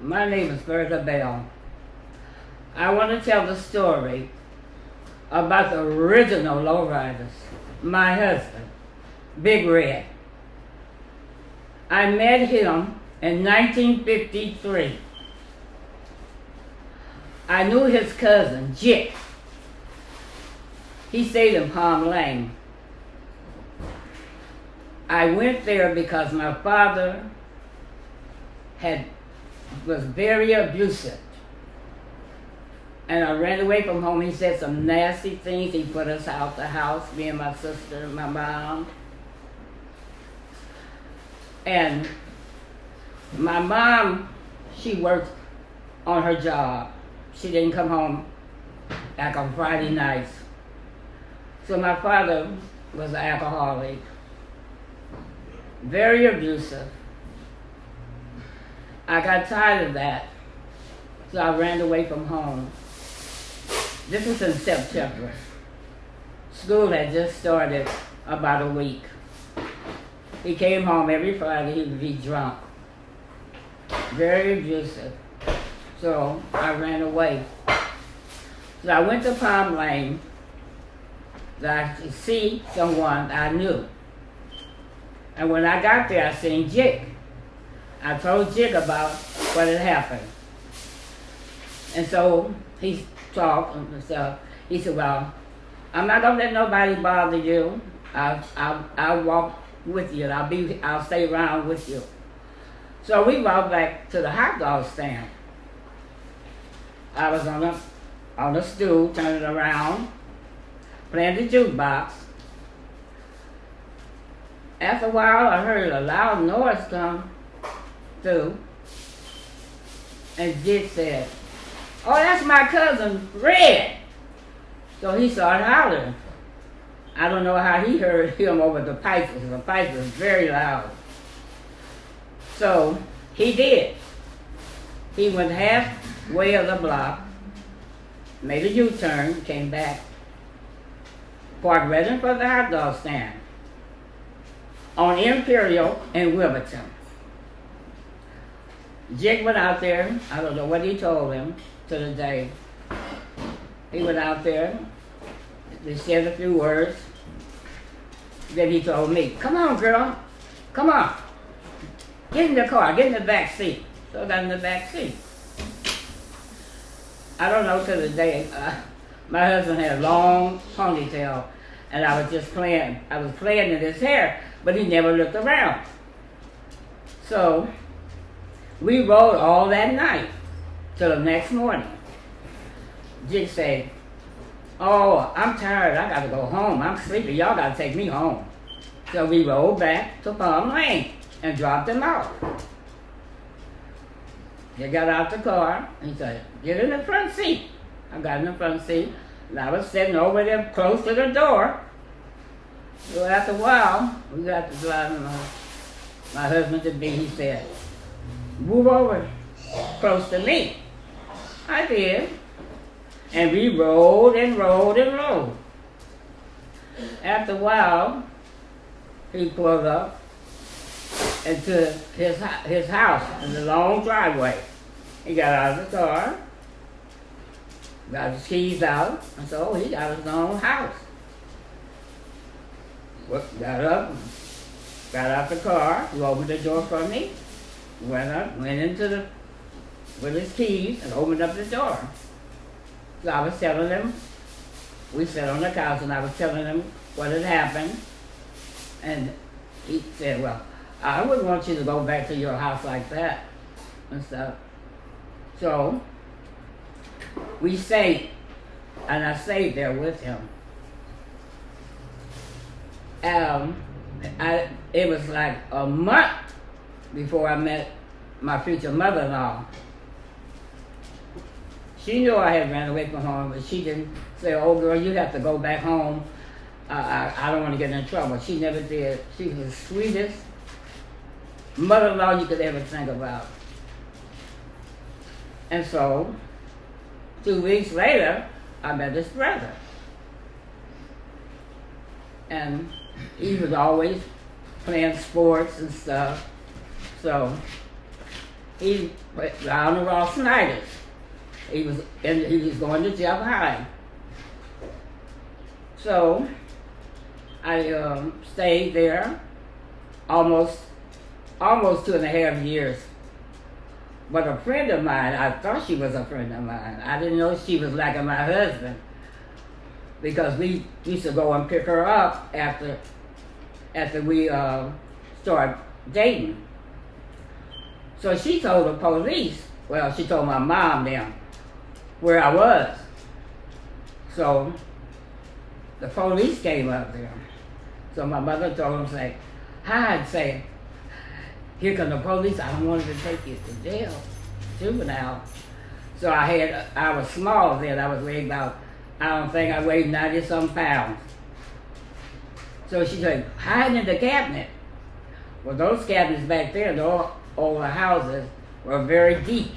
My name is Berta Bell. I want to tell the story about the original lowriders. My husband, Big Red. I met him in 1953. I knew his cousin, Jick. He stayed in Palm Lane. I went there because my father was very abusive. And I ran away from home. He said some nasty things. He put us out the house, me and my sister and my mom. And my mom, she worked on her job. She didn't come home like on Friday nights. So my father was an alcoholic, very abusive. I got tired of that, so I ran away from home. This was in September. School had just started about a week. He came home every Friday. He would be drunk, very abusive. So I ran away. So I went to Palm Lane to see someone I knew. And when I got there, I seen Jick. I told Jick about what had happened. And so he talked and stuff. He said, well, I'm not gonna let nobody bother you. I'll walk with you and I'll stay around with you. So we walked back to the hot dog stand. I was on the stool, turning around, playing the jukebox. After a while, I heard a loud noise come through, and Jick said, oh, that's my cousin, Red. So he started hollering. I don't know how he heard him over the pipes. The pipes was very loud. So he did. He went halfway of the block, made a U-turn, came back, parked right in front of the hot dog stand on Imperial and Wilburton. Jick went out there. I don't know what he told him to the day. He went out there. They said a few words. Then he told me, come on, girl. Come on. Get in the car. Get in the back seat. So I got in the back seat. I don't know to the day. My husband had a long ponytail, and I was just playing. I was playing in his hair, but he never looked around. So we rode all that night till the next morning. Jick said, oh, I'm tired. I got to go home. I'm sleepy. Y'all got to take me home. So we rode back to Palm Lane and dropped him off. He got out the car and he said, get in the front seat. I got in the front seat and I was sitting over there close to the door. So after a while, we got to driving my husband to be, he said, move over close to me. I did. And we rode and rode and rode. After a while, he pulled up into his house in the long driveway. He got out of the car, got his keys out, and so he got his own house. Got up, got out the car, he opened the door for me, went into with his keys and opened up the door. So I was telling him, we sat on the couch and I was telling him what had happened. And he said, well, I wouldn't want you to go back to your house like that and stuff. So we stayed, and I stayed there with him. It was like a month before I met my future mother-in-law. She knew I had ran away from home, but she didn't say, oh girl, you have to go back home. I don't want to get in trouble. She never did. She was the sweetest mother-in-law you could ever think about. And so, 2 weeks later, I met his brother. And he was always playing sports and stuff. So he went down to Ross Snyder's. He was going to Jeff High. So I stayed there almost 2.5 years. But a friend of mine, I thought she was a friend of mine. I didn't know she was like my husband, because we used to go and pick her up after we started dating. So she told the police. Well, she told my mom then where I was. So the police came up there. So my mother told them, say, hide, say, here come the police. I don't want to take you to jail, juvenile. So I was small then. I was weighed about, I weighed 90-some pounds. So she said, hide in the cabinet. Well, those cabinets back there, all the houses were very deep.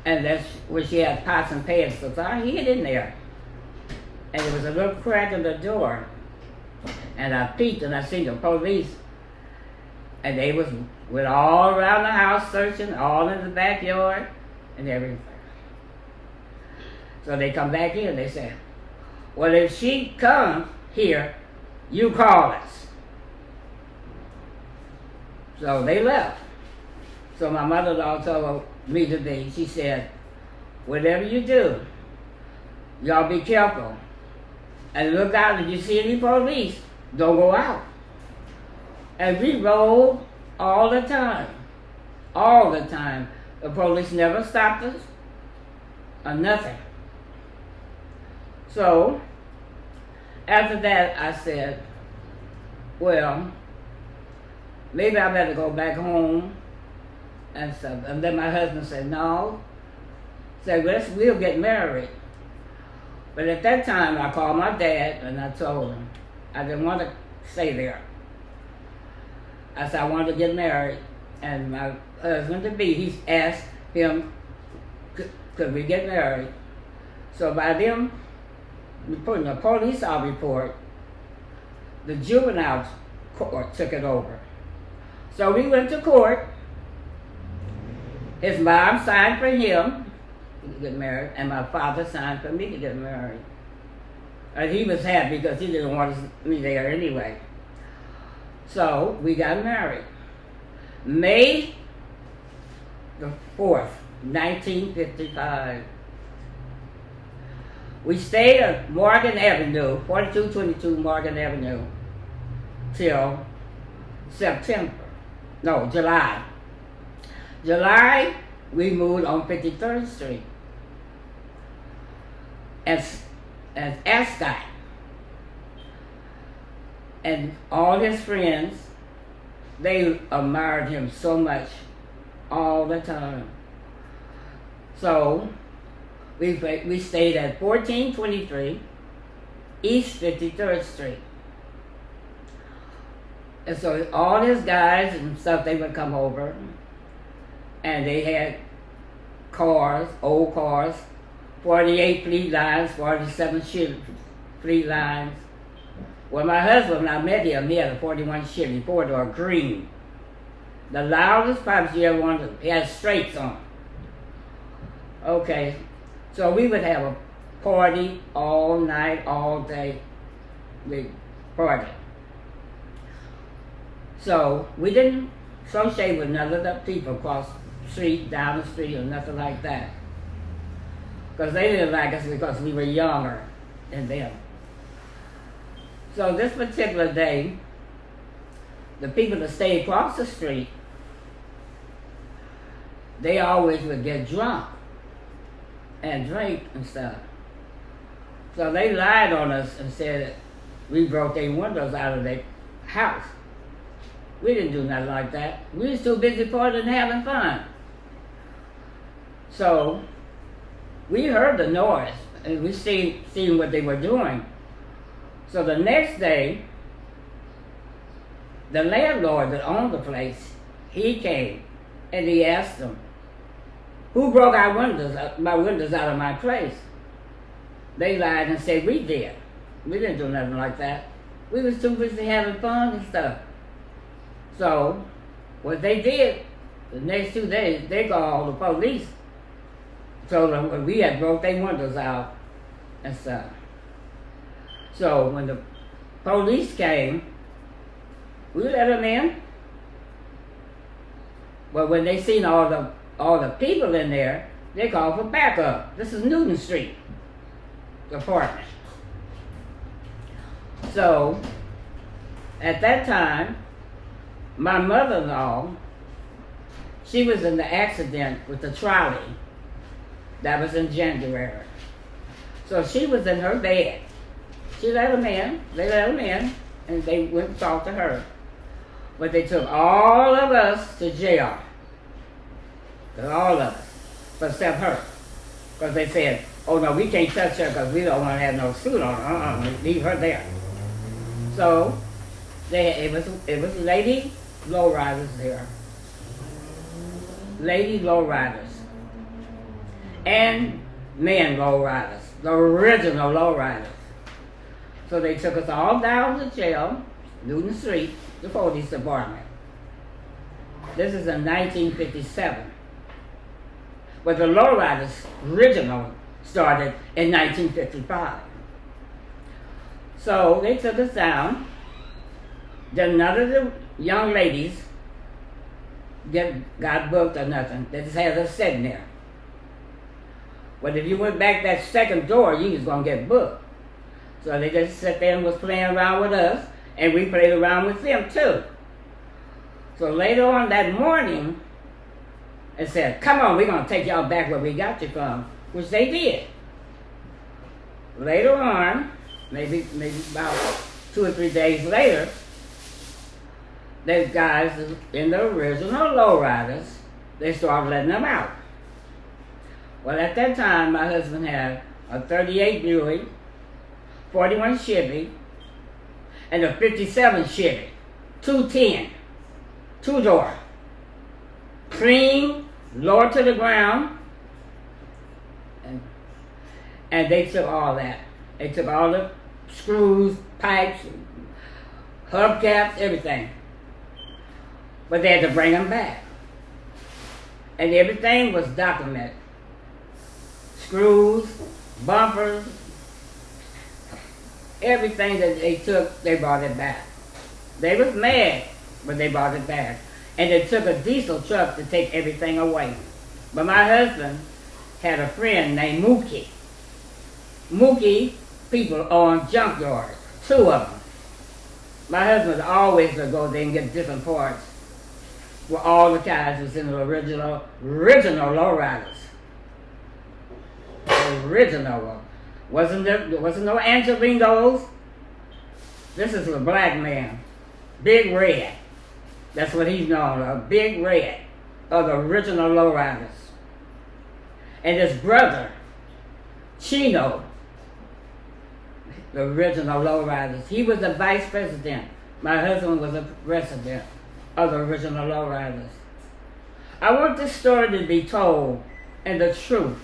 And that's where she had pots and pans. So I hid in there. And there was a little crack in the door. And I peeked and I seen the police. And they went all around the house searching, all in the backyard and everything. So they come back in, they said, well, if she comes here, you call us. So they left. So my mother-in-law told me today, she said, whatever you do, y'all be careful. And look out, if you see any police, don't go out. And we rode all the time. All the time. The police never stopped us or nothing. So, after that, I said, well, maybe I better go back home and stuff. And then my husband said, no. Said, we'll get married. But at that time, I called my dad and I told him I didn't want to stay there. I said I wanted to get married, and my husband-to-be, he asked him, could we get married? So by them putting a police out report, the juvenile court took it over. So we went to court. His mom signed for him to get married, and my father signed for me to get married. And he was happy because he didn't want me there anyway. So we got married. May the 4th, 1955. We stayed at Morgan Avenue, 4222 Morgan Avenue, till July. July, we moved on 53rd Street as Ascot. And all his friends, they admired him so much all the time. So we stayed at 1423 East 53rd Street. And so all his guys and stuff, they would come over, and they had cars, old cars, 48 fleet lines, 47 fleet lines. Well, my husband, when I met him, he had a 41 Chevy, 4-door green. The loudest pipes you ever wanted. He had straights on. Okay, so we would have a party all night, all day. We party. So we didn't associate with none of the people across the street, down the street, or nothing like that. Because they didn't like us because we were younger than them. So this particular day, the people that stayed across the street, they always would get drunk and drink and stuff. So they lied on us and said we broke their windows out of their house. We didn't do nothing like that. We was too busy partying and having fun. So we heard the noise and we seen what they were doing. So the next day, the landlord that owned the place, he came and he asked them, who broke my windows out of my place? They lied and said we did. We didn't do nothing like that. We was too busy having fun and stuff. So what they did, the next 2 days, they called the police. Told them we had broke their windows out and stuff. So when the police came, we let them in. But when they seen all the people in there, they called for backup. This is Newton Street apartment. So at that time, my mother-in-law, she was in the accident with the trolley. That was in January. So she was in her bed. She let them in. They let them in, and they went and talked to her. But they took all of us to jail. All of us, except her. Because they said, oh no, we can't touch her because we don't want to have no suit on her. Leave her there. So it was lady lowriders there. Lady lowriders. And men lowriders. The original lowriders. So they took us all down to jail, Newton Street, the police department. This is in 1957. But the lowriders original started in 1955. So they took us down. Then none of the young ladies got booked or nothing. They just had us sitting there. But if you went back that second door, you was gonna get booked. So they just sat there and was playing around with us, and we played around with them too. So later on that morning, they said, come on, we're gonna take y'all back where we got you from, which they did. Later on, maybe about 2 or 3 days later, those guys in the original lowriders, they started letting them out. Well, at that time, my husband had a 38 Buick, 41 Chevy, and a 57 Chevy, 210, 2-door, clean, lower to the ground, and they took all that. They took all the screws, pipes, hubcaps, everything. But they had to bring them back. And everything was documented. Screws, bumpers, everything that they took, they brought it back. They was mad, but they brought it back. And they took a diesel truck to take everything away. But my husband had a friend named Mookie. Mookie people own junkyards, 2 of them. My husband always would go there and get different parts. Where all the guys was in the original lowriders. The original one. Wasn't no Angelinos. This is a black man. Big Red. That's what he's known, a Big Red of the original lowriders. And his brother, Chino, the original lowriders. He was the vice president. My husband was the president of the original lowriders. I want this story to be told and the truth.